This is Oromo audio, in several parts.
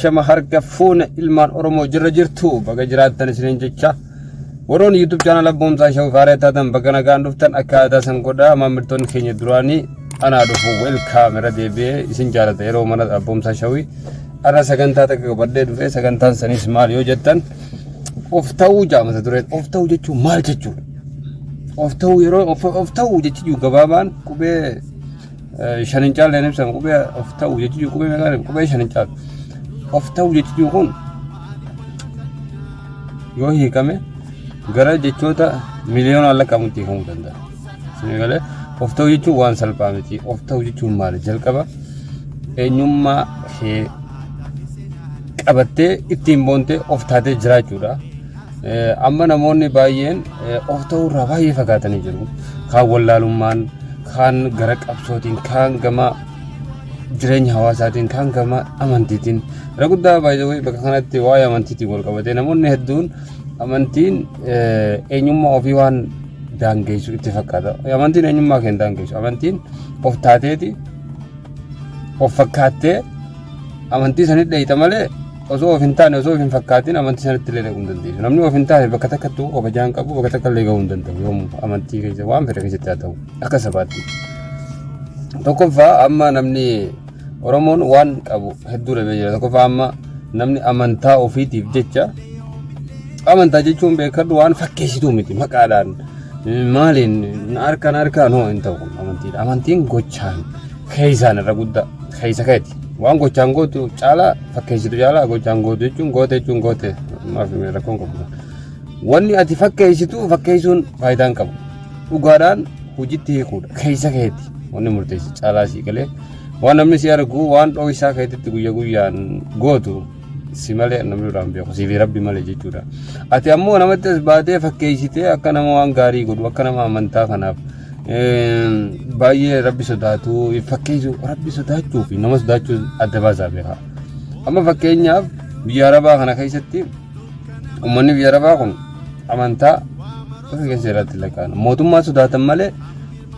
ashama harka fuuna ilmaan oromoo jirra jirtu baga jiraattan isiniin jecha warroon YouTube channel abboomsaa shawii faaree taatan baga nagaan dhuftan akkaataa san godhaa maamiltoonni keenya duraanii anaa dhufu welcome irra deebi'ee isin jaalata yeroo mana abboomsaa shawii ana sagantaa takka qabadhee dhufee sagantaan sanis maal yoo jettan of ta'uu jaamata dureen of ta'uu jechuun maal jechuudha of ta'uu yeroo of ta'uu jechuun gabaabaan qubee shanin caaleen ibsan qubee of ta'uu jechuun qubee meeqaan qubee shanin caal of ta'uu jechuun kun yoo hiikame gara jechoota miliyoonaan lakkaa'amutti hiikamuu danda'a. Isin galee of ta'uu jechuun waan salphaa miti. Of ta'uu jechuun maali? Jalqaba eenyummaa kee qabattee ittiin boontee of taatee jiraachuudha. Amma namoonni baay'een of ta'uu irraa baay'ee fagaatanii jiru. Kaan wallaalummaan, kaan gara qabsootiin, kaan gama jireenya hawaasaatiin, kaan gama amantiitiin. Irra guddaa baay'ee bakka kanatti waa'ee amantiitiin wal qabatee namoonni hedduun amantiin eenyummaa ofii waan daangeessu itti fakkaata. Amantiin eenyummaa kee daangeessu. Amantiin of taateeti of fakkaattee amantii sanatti dheeyita malee osoo of hin taane osoo of hin fakkaatiin amantii sanatti illee dhaquu hin dandeessu. Namni of hin taane bakka takkattuu of ajaan qabu bakka takka illee gahuu hin danda'u yoomuu amantii keessa waan fedhe keessatti haa ta'u akka sabaatti. Tokkoffaa amma namni Oromoon waan qabu hedduu dhabee jira. Tokkoffaa amma namni amantaa ofiitiif jecha amantaa jechuun beekadhu waan fakkeessituu miti maqaadhaan maaliin harkaan hoo hin ta'u amantiidha. Amantiin gochaan keessaan irra guddaa keessa keeti. Waan gochaan gootu caalaa fakkeessitu caalaa gochaan gootu jechuun goote maaf rakkoon qabu. Wanni ati fakkeessitu fakkeessuun faayidaa hin qabu. Dhugaadhaan hojiitti hiikuudha. Keessa keeti wanni murteessi caalaa sii galee waan namni si argu waan dhoohisaa keetitti guyyaa guyyaan gootu si malee namni duraan beeku siif rabbi malee jechuudha. Ati ammoo namatti as baatee fakkeessitee akka nama waan gaarii godhu akka nama amantaa kanaaf baay'ee rabbi sodaatu fakkeessu rabbi sodaachuu fi nama sodaachuu adda baasaa beeka. Amma fakkeenyaaf biyya Arabaa kana keessatti uummanni biyya Arabaa kun amantaa bakka keessa irratti lakkaa'an mootummaa sodaatan malee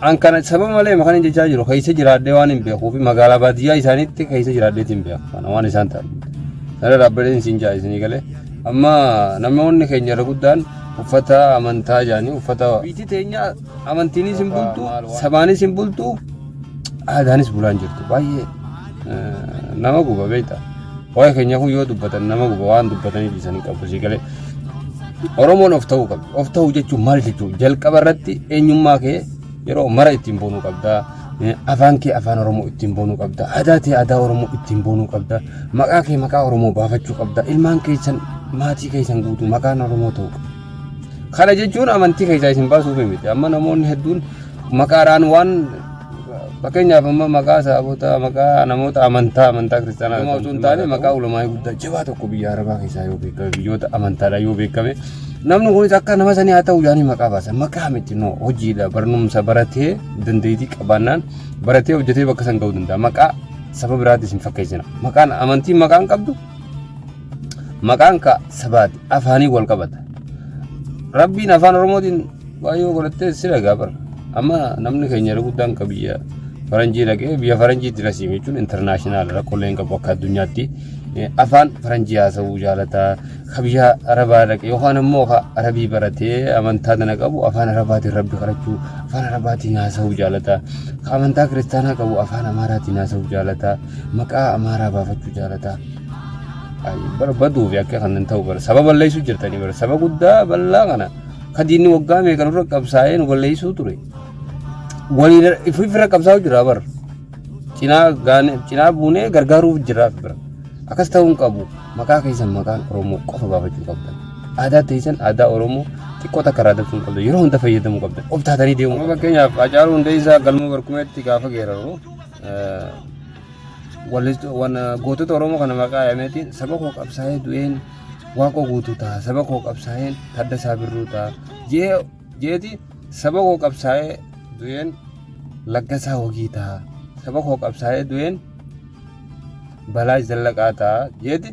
an kana sababa malee makan jechaa jiru keessa jiraadhee waan hin beekuu fi magaalaa baadiyyaa isaaniitti keessa jiraadhee hin beeku kana waan isaan ta'an. Sana dhaabbaleen isin jaayisanii galee amma namoonni keenya irra guddaan uffata amantaa jaanii uffata biitii teenya amantiinis hin bultu sabaanis hin bultu aadaanis bulaan jirtu baay'ee nama guba beekta waa'ee keenya kun yoo dubbatan nama guba waan dubbatanii dhiisanii qabu si galee Oromoon of ta'uu qabdi. Of ta'uu jechuun maal jechuudha? Jalqaba irratti eenyummaa kee yeroo mara ittiin boonuu qabda. Afaan kee afaan Oromoo ittiin boonuu qabda. Aadaa kee aadaa Oromoo ittiin boonuu qabda. Maqaa kee maqaa Oromoo baafachuu qabda. Ilmaan keessan maatii keessan guutuu maqaan Oromoo ta'uu qabda. Kana jechuun amantii keessaa isin baasuuf miti. Amma namoonni hedduun maqaadhaan waan fakkeenyaaf amma maqaa sababoota maqaa namoota amantaa kiristaanaa osoo hin taane maqaa ulamaa guddaa jabaa tokko biyya Arabaa keessaa yoo beekame biyyoota amantaadhaa yoo beekame namni kunis akka nama sanii haa ta'u yaanii maqaa baasan maqaa miti noo hojiidha barnoomsa baratee dandeettii qabaannaan baratee hojjetee bakka san ga'uu danda'a maqaa saba biraatti isin fakkeessina maqaan amantii maqaan qabdu maqaan ka sabaati afaanii wal qabata rabbiin afaan Oromootiin baay'ee godhattee sira gaabar amma namni keenya yeroo guddaan ka biyya faranjii dhaqee biyya faranjiitti rasiim jechuun intarnaashinaal rakkooleen qabu akka addunyaatti afaan faranjii haasa'uu jaalataa ka biyya Arabaa dhaqee yookaan immoo ka Arabii baratee amantaa dana qabu afaan Arabaatiin rabbi kadhachuu afaan Arabaatiin haasa'uu jaalataa ka amantaa kiristaanaa qabu afaan Amaaraatiin haasa'uu jaalataa maqaa Amaaraa baafachuu jaalataa barbaduu fi akka kanan ta'u bara saba balleessuu jirtanii bara saba guddaa bal'aa kana ka diinni waggaa meeqa nurra qabsaa'ee nu balleessuu ture. Waliin ifirra qabsaa'u jira bar cinaa buunee gargaaruuf jira bira akkas ta'uun qabu maqaa keessan maqaan Oromoo qofa baafachuu qabdan aadaa teessan aadaa Oromoo xiqqoo takka raadachuu qabdan yeroo hunda fayyadamuu qabdan of taatanii deemuu fakkeenyaaf Haacaaluu Hundeessaa galma barkumeetti gaafa geeraru gootota Oromoo kana maqaa yaameetiin saba koo qabsaa'ee du'een waaqoo guutuu ta'a saba koo qabsaa'een Taddasaa Birruu ta'a jeeti saba koo qabsaa'ee du'een Laggasaa Wagii ta'a saba koo qabsaa'ee du'een Balaa Zallaqaa ta'a jeeti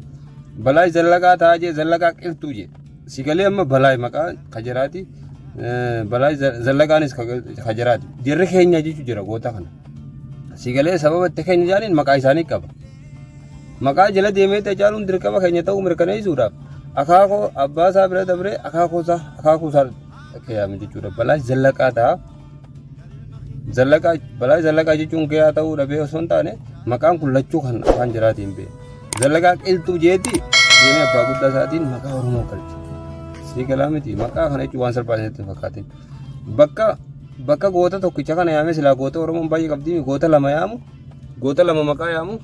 Balaa Zallaqaa ta'a jee Zallaqaa qiltuu jee si galee amma Balaa maqaa kajaraati Balaa Zallaqaanis kajaraati dirri keenya jechuu jira goota kana si galee sababa itti keenya jaaniin maqaa isaanii qaba maqaa jala deemee tajaajiluun dirqama keenya ta'uu mirkaneessuudhaaf akaakoo abbaa isaa bira dabree akaakuu isaa keeyyaame jechuudha. Balaa zallaqaa ta'a. Balaa zallaqaa jechuun gahaa ta'uu dhabee osoo hin taane maqaan kun lachuu kan afaan jiraatiin ba'e. Zallaqaa qilxuu jeetii deemee abbaa guddaa isaatiin maqaa Oromoo galche. Sii galaa miti maqaa kana jechuun waan salphaatti fakkaatin. Bakka goota tokkicha kana yaame silaa goota Oromoon baay'ee qabdi goota lama yaamu goota lama maqaa yaamu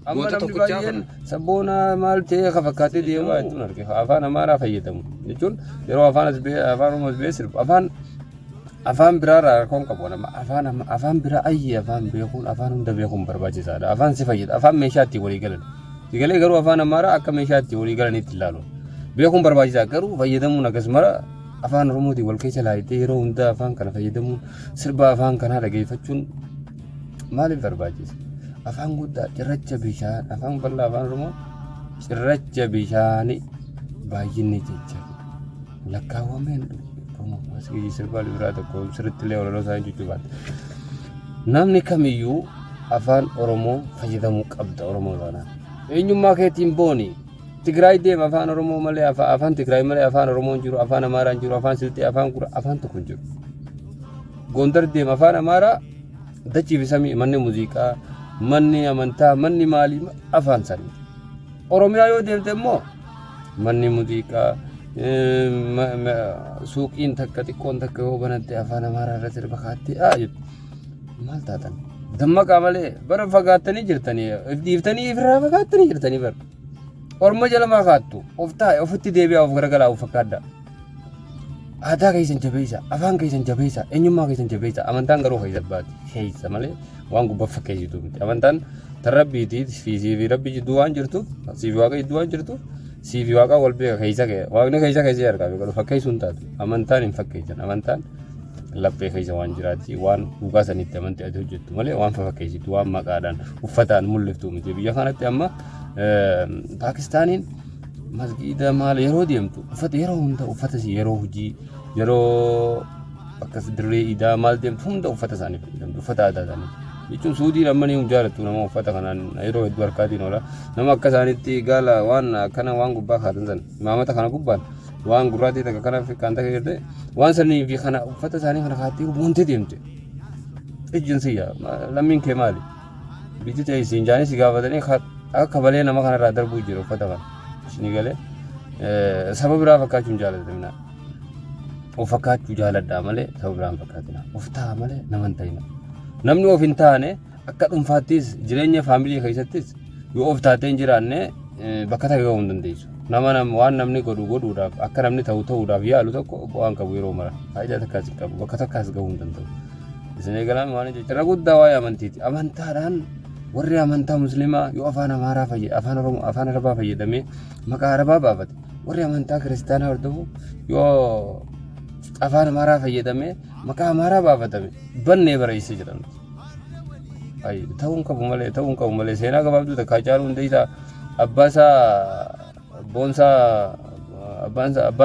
amma namni baay'een sabboona maal ta'e ka fakkaatee deemu jechuun arge afaan Amaaraa fayyadamu jechuun yeroo afaan Oromoo sirbu afaan biraa rakkoon qabu nama afaan biraa ayyee afaan beekuun afaan hunda beekuun barbaachisaadha afaan si fayyada afaan meeshaatti walii galan sigalee garuu afaan Amaaraa akka meeshaatti walii galaniitti ilaalu beekuun barbaachisaa garuu fayyadamuun akkasumara afaan Oromootiin wal keessa laayitee yeroo hundaa afaan kana fayyadamuun sirba afaan kanaa dhageeffachuun maaliif barbaachisa? Afaan guddaa cirracha bishaan afaan bal'aa afaan Oromoo cirracha bishaanii baay'inni jecha lakkaawwameen asii sirba biraa tokko sirriitti illee walaloo isaa jechuudha. Namni kamiyyuu afaan Oromoo fayyadamuu qabda Oromoo taanaan. Eenyummaa keetiin booni. Tigraay deema afaan Oromoo malee afaan Tigraay malee afaan Oromoo jiru afaan Amaaraan jiru afaan Silxee afaan Gura afaan tokko jiru. Gondar deema afaan Amaaraa dachii fi samii manni muuziqaa manni amantaa manni maalii afaan sanii. Oromiyaa yoo deemte immoo manni muuziqaa suuqiin takka xiqqoon takka yoo banatte afaan Amaaraa irratti sirba kaattee maal taatan dammaqaa malee bara fagaattanii jirtanii dhiiftanii ifirraa fagaattanii jirtanii bara. Orma jala makaattu of taa'e ofitti deebi'aa of garagalaa of fakkaadda. Aadaa keessan jabeessa afaan keessan jabeessa eenyummaa keessan jabeessa amantaan garuu keessa malee waan gubbaa fakkeessitu miti amantaan tarrabbiitii fi rabbi jidduu waan jirtuuf siifi waaqa jidduu waan jirtuuf siifi waaqa wal beeka keessa waaqni keessa argame garuu fakkeessuu hin taatu amantaan hin fakkeessan amantaan laphee keessa waan jiraatti waan dhugaa sanitti amantii ati hojjettu malee waan fakkeessitu waan maqaadhaan uffataan mul'iftu miti biyya kanatti amma Paakistaniin masgiida maal yeroo deemtu uffata yeroo hunda uffata yeroo hojii yeroo akkas dirree idaa maal deemtu hunda uffata isaanii fayyadamtu uffata aadaa isaanii jechuun Suudiin amma ni jaallattu nama uffata kanaan yeroo hedduu harkaatiin oola nama akka isaanitti gaala waan akkana waan gubbaa kaatan san imaamata kana gubbaan waan gurraatii takka kana kan takka jirte waan sanii fi kana uffata isaanii kana kaattee moontee deemte ejjensiyya lammiin kee maali bitti ta'e siin jaanis gaafatanii akka balee nama kanarraa darbuu jiru uffata kana isin galee sababa biraa fakkaachuun jaallatamina of fakkaachuu jaalladhaa malee sababa biraan fakkaatina of ta'a malee nama hin ta'ina namni of hin taane akka dhuunfaattis jireenya faamilii keessattis yoo of taatee hin jiraanne bakka takka gahuu hin dandeessu waan namni godhuudhaaf akka namni ta'uudhaaf yaalu tokko bu'aan qabu yeroo mara faayidaa takkaas qabu bakka takkaas gahuu hin danda'u isin eegalaan waan jechuudha guddaa waa'ee amantiiti amantaadhaan warri amantaa musliimaa yoo afaan Amaaraa afaan Oromoo afaan Arabaa fayyadamee maqaa Arabaa baafate warri amantaa kiristaanaa hordofu yoo afaan Amaaraa fayyadamee maqaa Amaaraa baafatame bannee bareesse jedhamti. Ta'uun qabu malee seenaa gabaabduu takka Haacaaluu Hundeessaa abbaan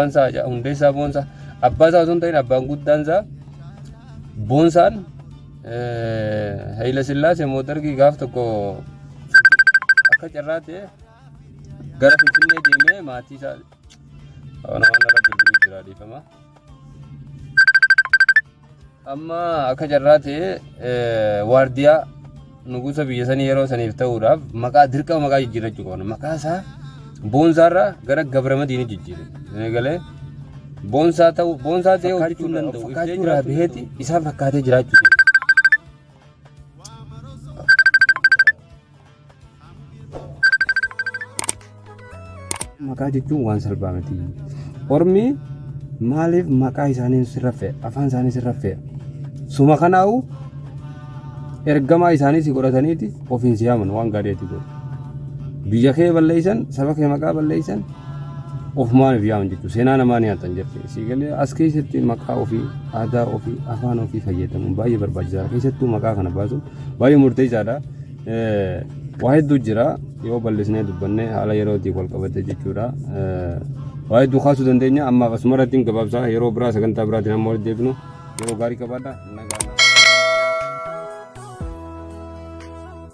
isaa Hundeessaa Boonsaa abbaa isaa osoo hin ta'in abbaan guddaan isaa Boonsaan Haile Sillaasee mootargii gaaf tokko akka carraa ta'e gara Finfinnee deemee maatii isaa waan irra gurguruu jira dhiifama. Amma akka carraa ta'e waardiyaa nugusa biyya sanii yeroo saniif ta'uudhaaf dirqama maqaa jijjiirrachuu qabna. Maqaa isaa Boonsaarraa gara Gabramadiin jijjiire. Galee Boonsaa ta'ee hojjechuu hin danda'u. Fakkaachuurraa baheeti isaan fakkaatee jiraachuu danda'u. Maqaa jechuun waan salphaa miti. Ormi maaliif maqaa isaanii sirra fe'a afaan isaanii sirra fe'a suma kanaa'u ergamaa isaanii si godhataniiti ofiin si yaaman waan gaariitti godhu biyya kee balleessan saba kee maqaa balleessan ofumaaniif yaaman jechuudha seenaa namaa ni haatan jette si galee as keessatti maqaa ofii aadaa ofii afaan ofii fayyadamuun baay'ee barbaachisaadha keessattuu maqaa kana baasuun baay'ee murteessaadha waa hedduu jira yoo balleessinee dubbannee haala yerootiin wal qabate jechuudha waa hedduu kaasuu dandeenya amma asumarratti gabaabsaa yeroo biraa sagantaa biraatiin amma walitti deebinu yeroo gaarii qabaadha.